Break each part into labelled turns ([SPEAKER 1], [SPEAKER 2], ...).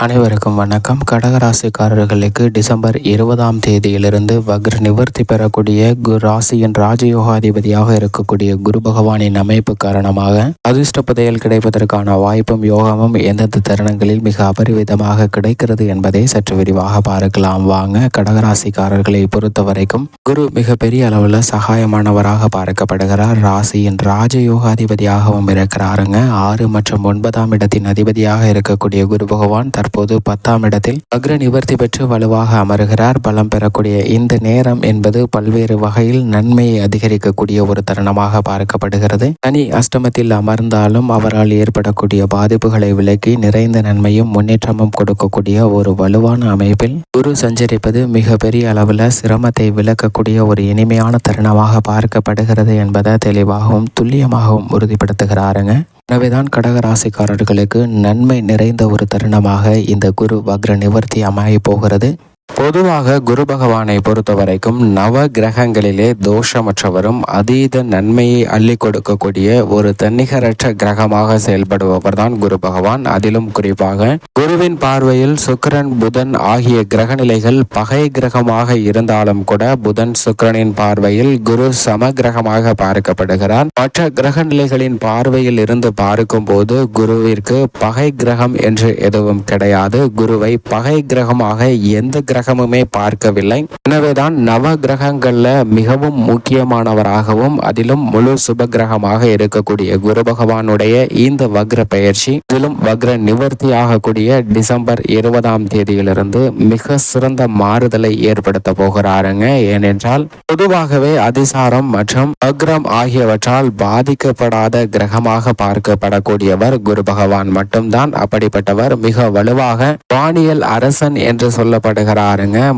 [SPEAKER 1] அனைவருக்கும் வணக்கம். கடகராசிக்காரர்களுக்கு டிசம்பர் 20ஆம் தேதியிலிருந்து வக்ர நிவர்த்தி பெறக்கூடிய ராசியின் ராஜயோகாதிபதியாக இருக்கக்கூடிய குரு பகவானின் அமைப்பு காரணமாக அதிர்ஷ்ட புதையல் கிடைப்பதற்கான வாய்ப்பும் யோகமும் எந்தெந்த தருணங்களில் மிக அபரிவிதமாக கிடைக்கிறது என்பதை சற்று விரிவாக பார்க்கலாம் வாங்க. கடகராசிக்காரர்களை பொறுத்த வரைக்கும் குரு மிக பெரிய அளவில் சகாயமானவராக பார்க்கப்படுகிறார். ராசியின் ராஜயோகாதிபதியாகவும் இருக்கிறாருங்க. 6 மற்றும் 9ஆம் இடத்தின் அதிபதியாக இருக்கக்கூடிய குரு பகவான் தற்போது 10ஆம் இடத்தில் வக்ர நிவர்த்தி பெற்று வலுவாக அமர்கிறார். பலம் பெறக்கூடிய இந்த நேரம் என்பது பல்வேறு வகையில் நன்மையை அதிகரிக்கக்கூடிய ஒரு தருணமாக பார்க்கப்படுகிறது. தனி அஷ்டமத்தில் அமர்ந்தாலும் அவரால் ஏற்படக்கூடிய பாதிப்புகளை விலக்கி நிறைந்த நன்மையும் முன்னேற்றமும் கொடுக்கக்கூடிய ஒரு வலுவான அமைப்பில் குரு சஞ்சரிப்பது மிக பெரிய அளவில் சிரமத்தை விலக்கக்கூடிய ஒரு இனிமையான தருணமாக பார்க்கப்படுகிறது என்பதை தெளிவாகவும் துல்லியமாகவும் உறுதிப்படுத்துகிறாருங்க. எனவேதான் கடகராசிக்காரர்களுக்கு நன்மை நிறைந்த ஒரு தருணமாக இந்த குரு வக்ர நிவர்த்தி அமைய போகிறது. பொதுவாக குரு பகவானை பொறுத்த வரைக்கும் நவ கிரகங்களிலே தோஷமற்றவரும் அதீத நன்மையை அள்ளி கொடுக்கக்கூடிய ஒரு தன்னிகரற்ற கிரகமாக செயல்படுபவர் தான் குரு பகவான். அதிலும் குறிப்பாக குருவின் பார்வையில் சுக்கிரன் புதன் ஆகிய கிரக நிலைகள் பகை கிரகமாக இருந்தாலும் கூட புதன் சுக்கிரனின் பார்வையில் குரு சம கிரகமாக பார்க்கப்படுகிறார். மற்ற கிரக நிலைகளின் பார்வையில் இருந்து பார்க்கும் போது குருவிற்கு பகை கிரகம் என்று எதுவும் கிடையாது. குருவை பகை கிரகமாக எந்த கிரகமுமே பார்க்கவில்லை. எனவேதான் நவ கிரகங்கள்ல மிகவும் முக்கியமானவராகவும் அதிலும் முழு சுப கிரகமாக இருக்கக்கூடிய குரு பகவானுடைய இந்த வக்ர பெயர்ச்சி இதிலும் வக்ர நிவர்த்தி ஆகக்கூடிய டிசம்பர் 20ஆம் தேதியிலிருந்து மிக சிறந்த மாறுதலை ஏற்படுத்த போகிறாருங்க. ஏனென்றால் பொதுவாகவே அதிசாரம் மற்றும் வக்ரம் ஆகியவற்றால் பாதிக்கப்படாத கிரகமாக பார்க்கப்படக்கூடியவர் குரு பகவான் மட்டும்தான். அப்படிப்பட்டவர் மிக வலுவாக வானியல் அரசன் என்று சொல்லப்படுகிறார்.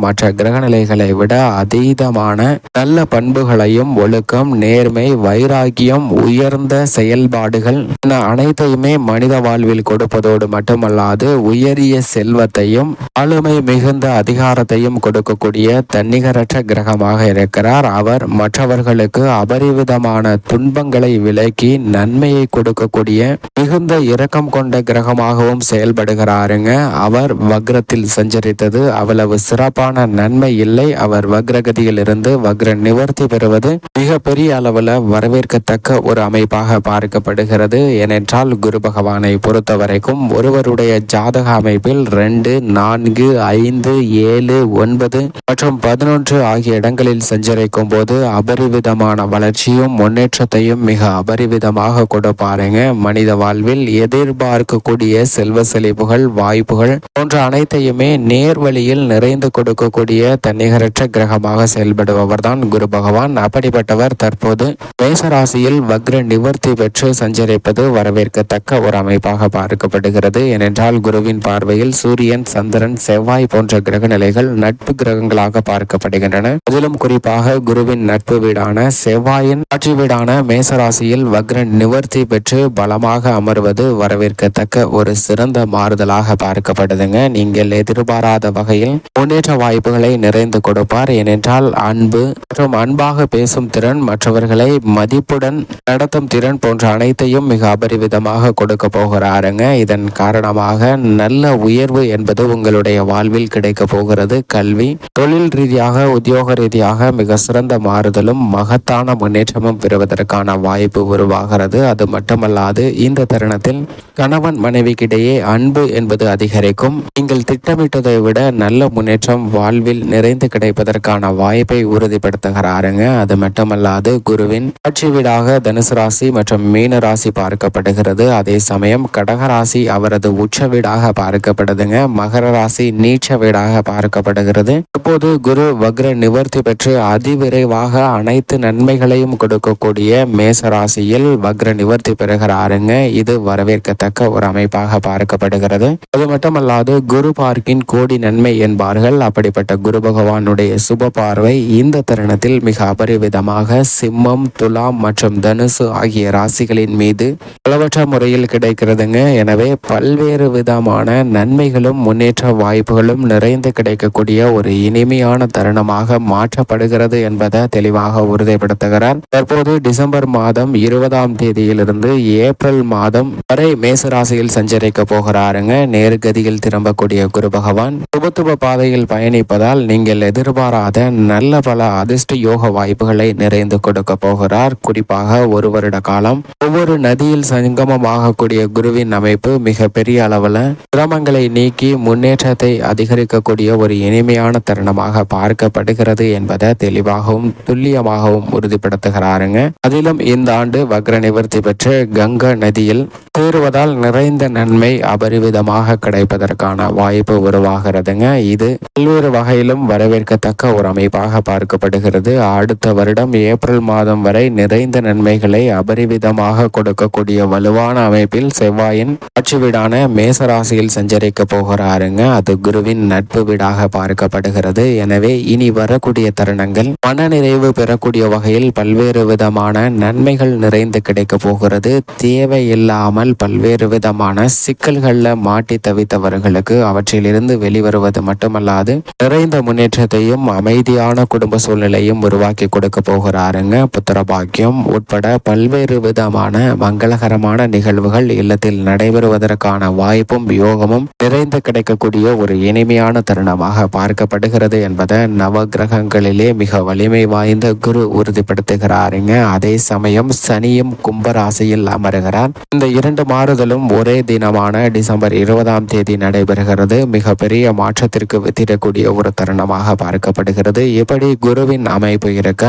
[SPEAKER 1] மற்ற கிரகநிலைகளை விட அதீதமான நல்ல பண்புகளையும் ஒழுக்கம், நேர்மை, வைராகியம், உயர்ந்த செயல்பாடுகள் என அனைத்தையுமே மனித வாழ்வில் கொடுப்பதோடு மட்டுமல்லாது உயரிய செல்வத்தையும் ஆளுமை மிகுந்த அதிகாரத்தையும் கொடுக்கக்கூடிய தன்னிகரற்ற கிரகமாக இருக்கிறார். அவர் மற்றவர்களுக்கு அபரிவிதமான துன்பங்களை விலக்கி நன்மையை கொடுக்கக்கூடிய மிகுந்த இரக்கம் கொண்ட கிரகமாகவும் செயல்படுகிறாருங்க. அவர் வக்ரத்தில் சஞ்சரித்தது அவ்வளவு சிறப்பான நன்மை இல்லை. அவர் வக்ரகதியில் இருந்து வக்ர நிவர்த்தி பெறுவது மிக பெரிய அளவில் வரவேற்கத்தக்க ஒரு அமைப்பாக பார்க்கப்படுகிறது. ஏனென்றால் குரு பகவானை பொறுத்த வரைக்கும் ஒருவருடைய ஜாதக அமைப்பில் 2, 4, 5, 7, 9 மற்றும் 11 ஆகிய இடங்களில் சஞ்சரிக்கும் போது அபரிவிதமான வளர்ச்சியும் முன்னேற்றத்தையும் மிக அபரிவிதமாக கொடுப்பாருங்க. மனித வாழ்வில் எதிர்பார்க்கக்கூடிய செல்வ செழிப்புகள், வாய்ப்புகள் போன்ற அனைத்தையுமே நேர்வழியில் நிறைந்து கொடுக்கக்கூடிய தன்னிகரற்ற கிரகமாக செயல்படுபவர் தான் குரு பகவான். அப்படிப்பட்டவர் தற்போது மேசராசியில் வக்ர நிவர்த்தி பெற்று சஞ்சரிப்பது வரவேற்கத்தக்க ஒரு அமைப்பாக பார்க்கப்படுகிறது. ஏனென்றால் குருவின் பார்வையில் சூரியன், சந்திரன், செவ்வாய் போன்ற கிரக நிலைகள் நட்பு கிரகங்களாக பார்க்கப்படுகின்றன. அதிலும் குறிப்பாக குருவின் நட்பு வீடான செவ்வாயின் ஆட்சி வீடான மேசராசியில் வக்ர நிவர்த்தி பெற்று பலமாக அமர்வது வரவேற்கத்தக்க ஒரு சிறந்த மாறுதலாக பார்க்கப்படுதுங்க. நீங்கள் எதிர்பாராத வகையில் முன்னேற்ற வாய்ப்புகளை நிறைந்து கொடுப்பார். ஏனென்றால் அன்பு மற்றும் அன்பாக பேசும் திறன், மற்றவர்களை மதிப்புடன் நடத்தும் திறன் போன்ற அனைத்தையும் மிக அபரிவிதமாக கொடுக்க போகிறாருங்க. இதன் காரணமாக நல்ல உயர்வு என்பது உங்களுடைய வாழ்வில் கிடைக்க போகிறது. கல்வி, தொழில் ரீதியாக, உத்தியோக ரீதியாக மிக சிறந்த மாறுதலும் மகத்தான முன்னேற்றமும் பெறுவதற்கான வாய்ப்பு உருவாகிறது. அது மட்டுமல்லாது இந்த தருணத்தில் கணவன் மனைவிக்கிடையே அன்பு என்பது அதிகரிக்கும். நீங்கள் திட்டமிட்டதை விட நல்ல முன்னேற்றம் வாழ்வில் நிறைந்து கிடைப்பதற்கான வாய்ப்பை உறுதிப்படுத்துகிறாருங்க. அது மட்டுமல்லாது குருவின் ஆட்சி வீடாக தனுசு ராசி மற்றும் மீன ராசி பார்க்கப்படுகிறது. அதே சமயம் கடகராசி அவரது உச்ச வீடாக பார்க்கப்படுதுங்க. மகர ராசி நீச்ச வீடாக பார்க்கப்படுகிறது. இப்போது குரு வக்ர நிவர்த்தி பெற்று அதிவிரைவாக அனைத்து நன்மைகளையும் கொடுக்கக்கூடிய மேச ராசியில் வக்ர நிவர்த்தி பெறுகிறாருங்க. இது வரவேற்கத்தக்க ஒரு அமைப்பாக பார்க்கப்படுகிறது. அது மட்டுமல்லாது குரு பார்க்கின் கோடி நன்மை என்பார்கள். இருப்பார்கள். அப்படிப்பட்ட குரு பகவானுடைய சுப பார்வை இந்த தருணத்தில் மிக அபரிவிதமாக சிம்மம், துலாம் மற்றும் தனுசு ஆகிய ராசிகளின் மீது அளவற்ற முறையில் கிடைக்கிறதுங்க. எனவே பல்வேறு விதமான நன்மைகளும் முன்னேற்ற வாய்ப்புகளும் நிறைந்து கிடைக்கக்கூடிய ஒரு இனிமையான தருணமாக மாற்றப்படுகிறது என்பதை தெளிவாக உறுதிப்படுத்துகிறார். தற்போது டிசம்பர் மாதம் 20ஆம் தேதியிலிருந்து ஏப்ரல் மாதம் வரை மேசராசியில் சஞ்சரிக்க போகிறாருங்க. நேர்கதியில் திரும்பக்கூடிய குரு பகவான் சுபத்துவ பாதையில் பயணிப்பதால் நீங்கள் எதிர்பாராத நல்ல பல அதிர்ஷ்ட யோக வாய்ப்புகளை நிறைந்து கொடுக்க போகிறார். குறிப்பாக ஒரு வருட காலம் ஒவ்வொரு நதியில் சங்கமமாகக்கூடிய குருவின் அமைப்பு மிக பெரிய அளவில் சிரமங்களை நீக்கி முன்னேற்றத்தை அதிகரிக்கக்கூடிய ஒரு இனிமையான தருணமாக பார்க்கப்படுகிறது என்பதை தெளிவாகவும் துல்லியமாகவும் உறுதிப்படுத்துகிறாருங்க. அதிலும் இந்த ஆண்டு வக்ர நிவர்த்தி பெற்று கங்கா நதியில் சேருவதால் நிறைந்த நன்மை அபரிவிதமாக கிடைப்பதற்கான வாய்ப்பு உருவாகிறதுங்க. இது பல்வேறு வகையிலும் வரவேற்கத்தக்க ஒரு அமைப்பாக பார்க்கப்படுகிறது. அடுத்த வருடம் ஏப்ரல் மாதம் வரை நிறைந்த நன்மைகளை அபரிவிதமாக கொடுக்கக்கூடிய வலுவான அமைப்பில் செவ்வாயின் ஆட்சி வீடான மேசராசியில் சஞ்சரிக்க போகிறாருங்க. அது குருவின் நட்பு வீடாக பார்க்கப்படுகிறது. எனவே இனி வரக்கூடிய தருணங்கள் மன நிறைவு பெறக்கூடிய வகையில் பல்வேறு விதமான நன்மைகள் நிறைந்து கிடைக்க போகிறது. தேவையில்லாமல் பல்வேறு விதமான சிக்கல்கள்ல மாட்டி தவித்தவர்களுக்கு அவற்றிலிருந்து வெளிவருவது மட்டுமல்லாது நிறைந்த முன்னேற்றத்தையும் அமைதியான குடும்ப சூழ்நிலையும் உருவாக்கி கொடுக்க போகிறாருங்க. புத்திர பாக்கியம் உட்பட பல்வேறு விதமான மங்களகரமான நிகழ்வுகள் இல்லத்தில் நடைபெறுவதற்கான வாய்ப்பும் யோகமும் நிறைந்து கிடைக்கக்கூடிய ஒரு இனிமையான தருணமாக பார்க்கப்படுகிறது என்பதை நவ கிரகங்களிலே மிக வலிமை வாய்ந்த குரு உறுதிப்படுத்துகிறாருங்க. அதே சமயம் சனியும் கும்பராசியில் அமருகிறார். இந்த இரண்டு மாறுதலும் ஒரே தினமான டிசம்பர் 20ஆம் தேதி நடைபெறுகிறது. மிக பெரிய மாற்றத்திற்கு வித்திடக்கூடிய ஒரு தருணமாக பார்க்கப்படுகிறது. இப்படி குருவின் அமைப்பு இருக்க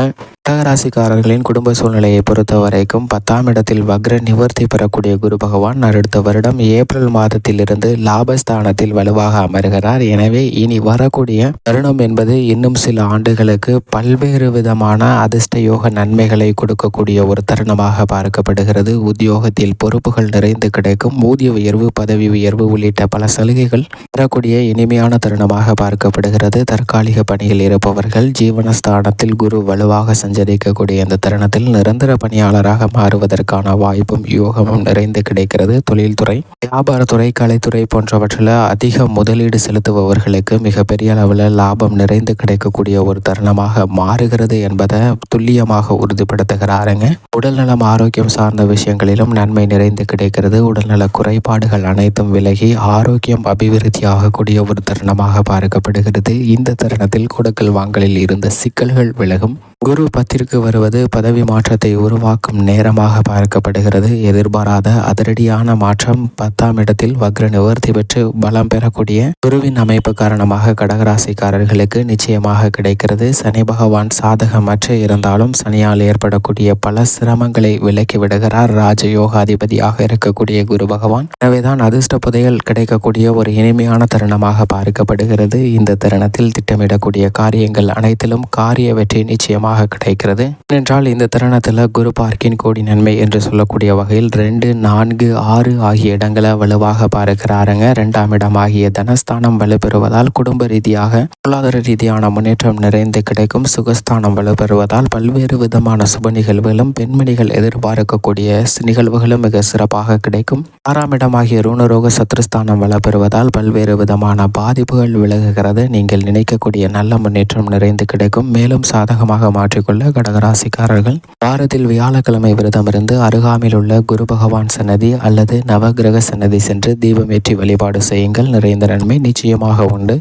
[SPEAKER 1] கடகராசிக்காரர்களின் குடும்ப சூழ்நிலையை பொறுத்த வரைக்கும் 10ஆம் இடத்தில் வக்ர நிவர்த்தி பெறக்கூடிய குரு பகவான் அடுத்த வருடம் ஏப்ரல் மாதத்திலிருந்து லாபஸ்தானத்தில் வலுவாக அமர்கிறார். எனவே இனி வரக்கூடிய தருணம் என்பது இன்னும் சில ஆண்டுகளுக்கு பல்வேறு விதமான அதிர்ஷ்ட யோக நன்மைகளை கொடுக்கக்கூடிய ஒரு தருணமாக பார்க்கப்படுகிறது. உத்தியோகத்தில் பொறுப்புகள் நிறைந்து கிடைக்கும். ஊதிய உயர்வு, பதவி உயர்வு உள்ளிட்ட பல சலுகைகள் பெறக்கூடிய இனிமையான தருணமாக பார்க்கப்படுகிறது. தற்காலிக பணியில் இருப்பவர்கள் ஜீவனஸ்தானத்தில் குரு வலுவாக சஞ்சரிக்கக்கூடிய இந்த தருணத்தில் நிரந்தர பணியாளராக மாறுவதற்கான வாய்ப்பும் யோகமும் நிறைந்து கிடைக்கிறது. தொழில்துறை, வியாபாரத்துறை, கலைத்துறை போன்றவற்றில் அதிக முதலீடு செலுத்துபவர்களுக்கு மிகப்பெரிய அளவில் லாபம் நிறைந்து கிடைக்கக்கூடிய ஒரு தருணமாக மாறுகிறது என்பதை துல்லியமாக உறுதிப்படுத்துகிறாருங்க. உடல்நலம், ஆரோக்கியம் சார்ந்த விஷயங்களிலும் நன்மை நிறைந்து கிடைக்கிறது. உடல்நல குறைபாடுகள் அனைத்தும் விலகி ஆரோக்கியம் அபிவிருத்தி ஆகக்கூடிய ஒரு தருணமாக பார்க்கப்படுகிறது. இந்த தருணத்தில் கொடுக்கல் வாங்கலில் இருந்த சிக்கல்கள் விலகும். குரு 10ற்கு வருவது பதவி மாற்றத்தை உருவாக்கும் நேரமாக பார்க்கப்படுகிறது. எதிர்பாராத அதிரடியான மாற்றம் 10ஆம் இடத்தில் வக்ர நிவர்த்தி பெற்று பலம் பெறக்கூடிய குருவின் அமைப்பு காரணமாக கடகராசிக்காரர்களுக்கு நிச்சயமாக கிடைக்கிறது. சனி பகவான் சாதகமற்று இருந்தாலும் சனியால் ஏற்படக்கூடிய பல சிரமங்களை விலக்கி விடுகிறார். ராஜயோகாதிபதியாக இருக்கக்கூடிய குரு பகவான். எனவேதான் அதிர்ஷ்ட புதையல் கிடைக்கக்கூடிய ஒரு இனிமையான தருணமாக பார்க்கப்படுகிறது. இந்த தருணத்தில் திட்டமிடக்கூடிய காரியங்கள் அனைத்திலும் காரிய வெற்றி நிச்சயமாக கிடைக்கிறது. ஏனென்றால் இந்த தருணத்தில் குரு பார்க்கின் கோடி நன்மை என்று சொல்லக்கூடிய வகையில் 2, 4, 6 ஆகிய இடங்களை வலுவாக பார்க்கிறாருங்க. 2ஆம் இடம் ஆகிய தனஸ்தானம் வலுப்பெறுவதால் குடும்ப ரீதியாக பொருளாதார ரீதியான முன்னேற்றம் நிறைந்து கிடைக்கும். சுகஸ்தானம் வலுப்பெறுவதால் பல்வேறு விதமான சுப நிகழ்வுகளும் பெண்மணிகள் எதிர்பார்க்கக்கூடிய நிகழ்வுகளும் மிக சிறப்பாக கிடைக்கும். 6ஆம் இடம் ஆகிய ருணரோக சத்ருஸ்தானம் வலுப்பெறுவதால் பல்வேறு விதமான பாதிப்புகள் விலகுகிறது. நீங்கள் நினைக்கக்கூடிய நல்ல முன்னேற்றம் நிறைந்து கிடைக்கும். மேலும் சாதகமாக மாற்றிக்கொள்ள கடகராசிக்காரர்கள் வாரத்தில் வியாழக்கிழமை விரதம் இருந்து அருகாமையில் உள்ள குரு பகவான் சன்னதி அல்லது நவகிரக சன்னதி சென்று தீபமேற்றி வழிபாடு செய்யுங்கள். நிறைந்த நன்மை நிச்சயமாக உண்டு.